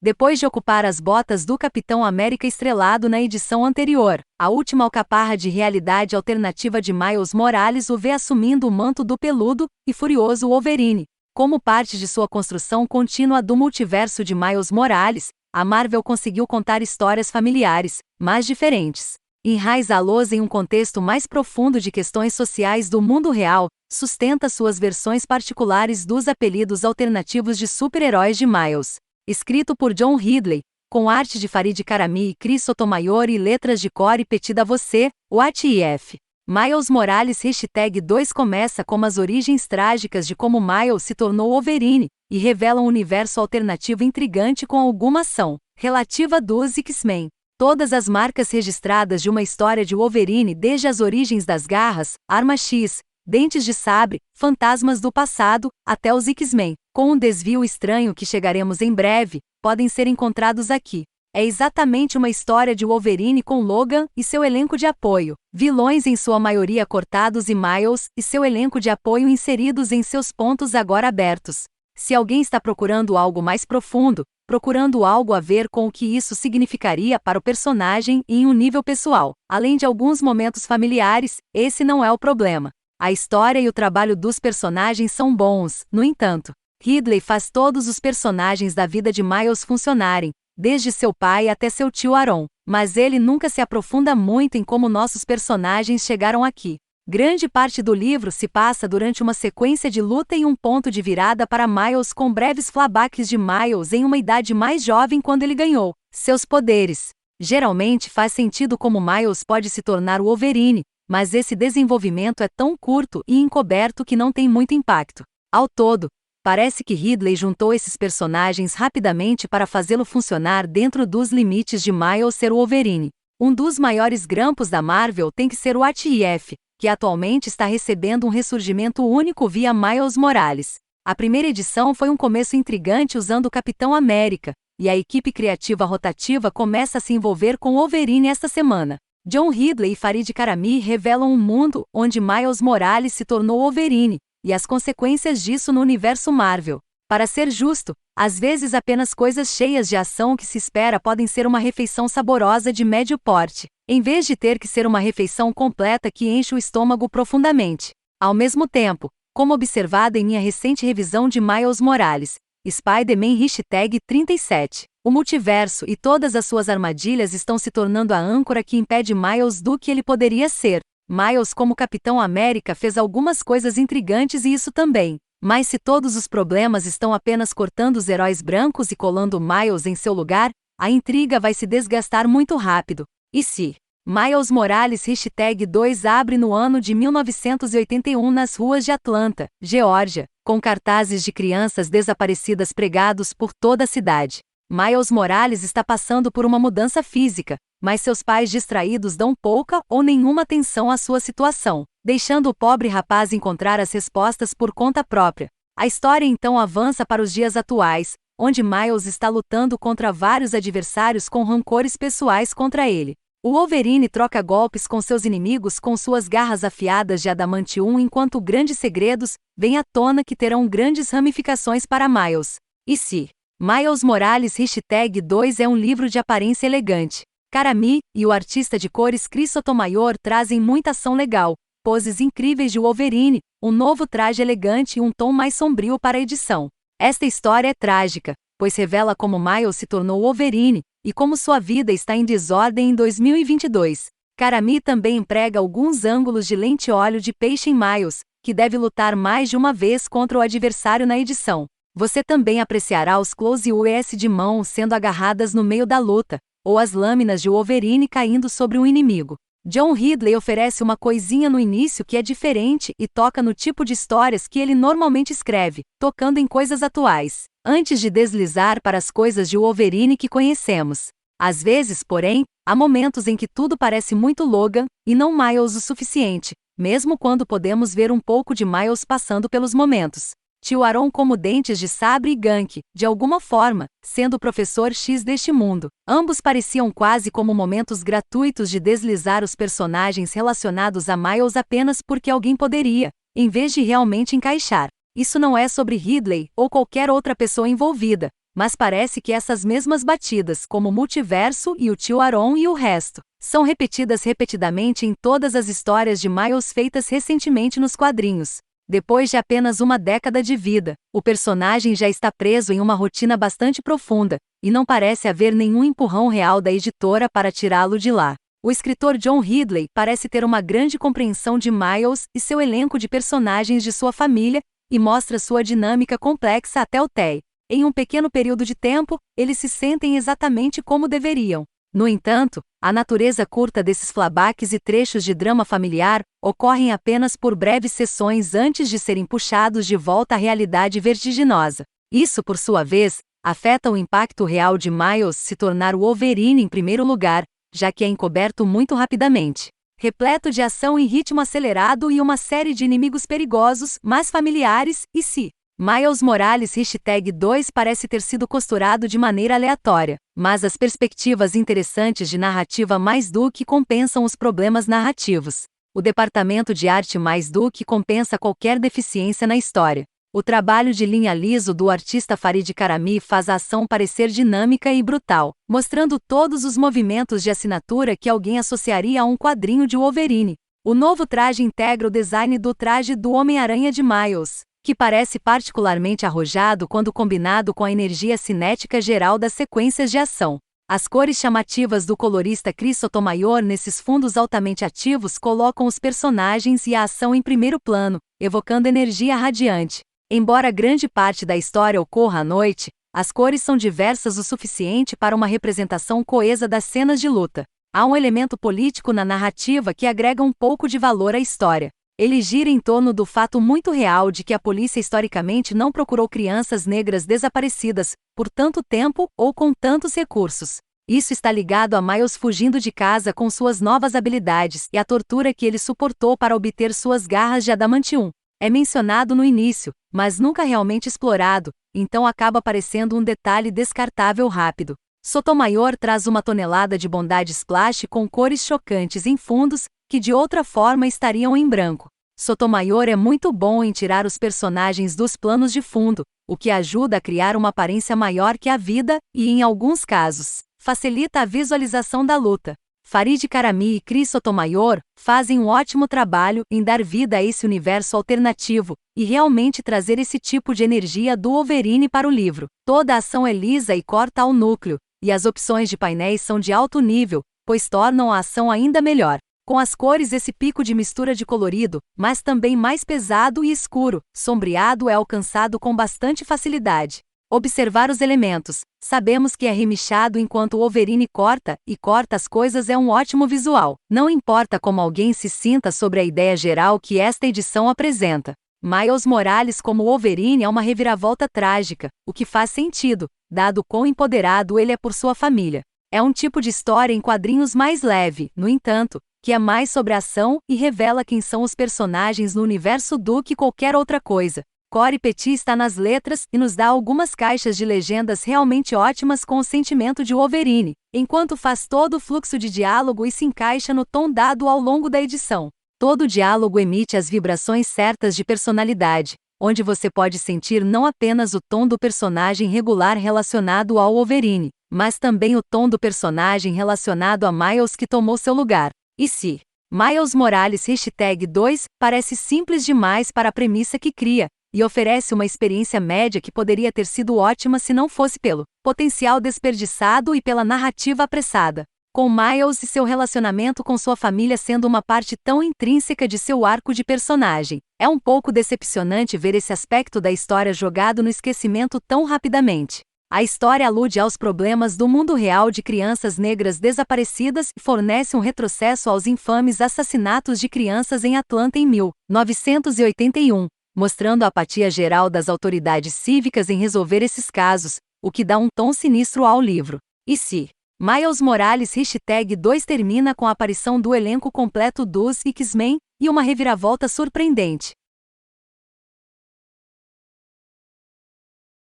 Depois de ocupar as botas do Capitão América estrelado na edição anterior, a última alcaparra de realidade alternativa de Miles Morales o vê assumindo o manto do peludo e furioso Wolverine. Como parte de sua construção contínua do multiverso de Miles Morales, a Marvel conseguiu contar histórias familiares, mas diferentes. Enraizá-los em um contexto mais profundo de questões sociais do mundo real, sustenta suas versões particulares dos apelidos alternativos de super-heróis de Miles. Escrito por John Ridley, com arte de Farid Karami e Chris Sotomayor e letras de Cory Petit da Você, What If. Miles Morales #2 começa com as origens trágicas de como Miles se tornou Wolverine, e revela um universo alternativo intrigante com alguma ação relativa dos X-Men. Todas as marcas registradas de uma história de Wolverine desde as origens das garras, arma X, dentes de sabre, fantasmas do passado, até os X-Men, com um desvio estranho que chegaremos em breve, podem ser encontrados aqui. É exatamente uma história de Wolverine com Logan e seu elenco de apoio, vilões em sua maioria cortados e Miles e seu elenco de apoio inseridos em seus pontos agora abertos. Se alguém está procurando algo mais profundo, procurando algo a ver com o que isso significaria para o personagem e em um nível pessoal, além de alguns momentos familiares, esse não é o problema. A história e o trabalho dos personagens são bons, no entanto. Ridley faz todos os personagens da vida de Miles funcionarem, desde seu pai até seu tio Aaron, mas ele nunca se aprofunda muito em como nossos personagens chegaram aqui. Grande parte do livro se passa durante uma sequência de luta e um ponto de virada para Miles com breves flashbacks de Miles em uma idade mais jovem quando ele ganhou seus poderes. Geralmente faz sentido como Miles pode se tornar o Wolverine, mas esse desenvolvimento é tão curto e encoberto que não tem muito impacto. Ao todo, parece que Ridley juntou esses personagens rapidamente para fazê-lo funcionar dentro dos limites de Miles ser o Wolverine. Um dos maiores grampos da Marvel tem que ser o What If, que atualmente está recebendo um ressurgimento único via Miles Morales. A primeira edição foi um começo intrigante usando o Capitão América, e a equipe criativa rotativa começa a se envolver com Wolverine esta semana. John Ridley e Farid Karami revelam um mundo onde Miles Morales se tornou Wolverine, e as consequências disso no universo Marvel. Para ser justo, às vezes apenas coisas cheias de ação que se espera podem ser uma refeição saborosa de médio porte, em vez de ter que ser uma refeição completa que enche o estômago profundamente. Ao mesmo tempo, como observado em minha recente revisão de Miles Morales, Spider-Man #37, o multiverso e todas as suas armadilhas estão se tornando a âncora que impede Miles do que ele poderia ser. Miles como Capitão América fez algumas coisas intrigantes e isso também. Mas se todos os problemas estão apenas cortando os heróis brancos e colando Miles em seu lugar, a intriga vai se desgastar muito rápido. E se Miles Morales #2 abre no ano de 1981 nas ruas de Atlanta, Geórgia, com cartazes de crianças desaparecidas pregados por toda a cidade. Miles Morales está passando por uma mudança física, mas seus pais distraídos dão pouca ou nenhuma atenção à sua situação, deixando o pobre rapaz encontrar as respostas por conta própria. A história então avança para os dias atuais, onde Miles está lutando contra vários adversários com rancores pessoais contra ele. O Wolverine troca golpes com seus inimigos com suas garras afiadas de adamantium enquanto grandes segredos vêm à tona que terão grandes ramificações para Miles. E se Miles Morales #2 é um livro de aparência elegante. Karami e o artista de cores Chris Sotomayor trazem muita ação legal, poses incríveis de Wolverine, um novo traje elegante e um tom mais sombrio para a edição. Esta história é trágica, pois revela como Miles se tornou Wolverine, e como sua vida está em desordem em 2022. Karami também emprega alguns ângulos de lente-óleo de peixe em Miles, que deve lutar mais de uma vez contra o adversário na edição. Você também apreciará os close-ups de mãos sendo agarradas no meio da luta, ou as lâminas de Wolverine caindo sobre um inimigo. John Ridley oferece uma coisinha no início que é diferente e toca no tipo de histórias que ele normalmente escreve, tocando em coisas atuais, antes de deslizar para as coisas de Wolverine que conhecemos. Às vezes, porém, há momentos em que tudo parece muito Logan, e não Miles o suficiente, mesmo quando podemos ver um pouco de Miles passando pelos momentos. Tio Aaron como dentes de sabre e gank, de alguma forma, sendo o professor X deste mundo. Ambos pareciam quase como momentos gratuitos de deslizar os personagens relacionados a Miles apenas porque alguém poderia, em vez de realmente encaixar. Isso não é sobre Ridley ou qualquer outra pessoa envolvida, mas parece que essas mesmas batidas, como o multiverso e o tio Aaron e o resto, são repetidas repetidamente em todas as histórias de Miles feitas recentemente nos quadrinhos. Depois de apenas uma década de vida, o personagem já está preso em uma rotina bastante profunda, e não parece haver nenhum empurrão real da editora para tirá-lo de lá. O escritor John Ridley parece ter uma grande compreensão de Miles e seu elenco de personagens de sua família, e mostra sua dinâmica complexa até o TEI. Em um pequeno período de tempo, eles se sentem exatamente como deveriam. No entanto, a natureza curta desses flashbacks e trechos de drama familiar ocorrem apenas por breves sessões antes de serem puxados de volta à realidade vertiginosa. Isso, por sua vez, afeta o impacto real de Miles se tornar o Wolverine em primeiro lugar, já que é encoberto muito rapidamente. Repleto de ação em ritmo acelerado e uma série de inimigos perigosos, mas familiares, e se Miles Morales #2 parece ter sido costurado de maneira aleatória, mas as perspectivas interessantes de narrativa mais do que compensam os problemas narrativos. O departamento de arte mais do que compensa qualquer deficiência na história. O trabalho de linha liso do artista Farid Karami faz a ação parecer dinâmica e brutal, mostrando todos os movimentos de assinatura que alguém associaria a um quadrinho de Wolverine. O novo traje integra o design do traje do Homem-Aranha de Miles, que parece particularmente arrojado quando combinado com a energia cinética geral das sequências de ação. As cores chamativas do colorista Chris Sotomayor nesses fundos altamente ativos colocam os personagens e a ação em primeiro plano, evocando energia radiante. Embora grande parte da história ocorra à noite, as cores são diversas o suficiente para uma representação coesa das cenas de luta. Há um elemento político na narrativa que agrega um pouco de valor à história. Ele gira em torno do fato muito real de que a polícia historicamente não procurou crianças negras desaparecidas por tanto tempo ou com tantos recursos. Isso está ligado a Miles fugindo de casa com suas novas habilidades e a tortura que ele suportou para obter suas garras de adamantium. É mencionado no início, mas nunca realmente explorado, então acaba parecendo um detalhe descartável rápido. Sotomayor traz uma tonelada de bondade splash com cores chocantes em fundos, que de outra forma estariam em branco. Sotomayor é muito bom em tirar os personagens dos planos de fundo, o que ajuda a criar uma aparência maior que a vida e, em alguns casos, facilita a visualização da luta. Farid Karami e Chris Sotomayor fazem um ótimo trabalho em dar vida a esse universo alternativo e realmente trazer esse tipo de energia do Wolverine para o livro. Toda a ação é lisa e corta ao núcleo, e as opções de painéis são de alto nível, pois tornam a ação ainda melhor. Com as cores, esse pico de mistura de colorido, mas também mais pesado e escuro, sombreado, é alcançado com bastante facilidade. Observar os elementos. Sabemos que é remichado enquanto o Wolverine corta, e corta as coisas é um ótimo visual. Não importa como alguém se sinta sobre a ideia geral que esta edição apresenta. Miles Morales como Wolverine é uma reviravolta trágica, o que faz sentido, dado quão empoderado ele é por sua família. É um tipo de história em quadrinhos mais leve, no entanto, que é mais sobre ação e revela quem são os personagens no universo do que qualquer outra coisa. Corey Petit está nas letras e nos dá algumas caixas de legendas realmente ótimas com o sentimento de Wolverine, enquanto faz todo o fluxo de diálogo e se encaixa no tom dado ao longo da edição. Todo diálogo emite as vibrações certas de personalidade, onde você pode sentir não apenas o tom do personagem regular relacionado ao Wolverine, mas também o tom do personagem relacionado a Miles que tomou seu lugar. E se Miles Morales #2 parece simples demais para a premissa que cria, e oferece uma experiência média que poderia ter sido ótima se não fosse pelo potencial desperdiçado e pela narrativa apressada. Com Miles e seu relacionamento com sua família sendo uma parte tão intrínseca de seu arco de personagem, é um pouco decepcionante ver esse aspecto da história jogado no esquecimento tão rapidamente. A história alude aos problemas do mundo real de crianças negras desaparecidas e fornece um retrocesso aos infames assassinatos de crianças em Atlanta em 1981, mostrando a apatia geral das autoridades cívicas em resolver esses casos, o que dá um tom sinistro ao livro. E se Miles Morales #2 termina com a aparição do elenco completo dos X-Men e uma reviravolta surpreendente.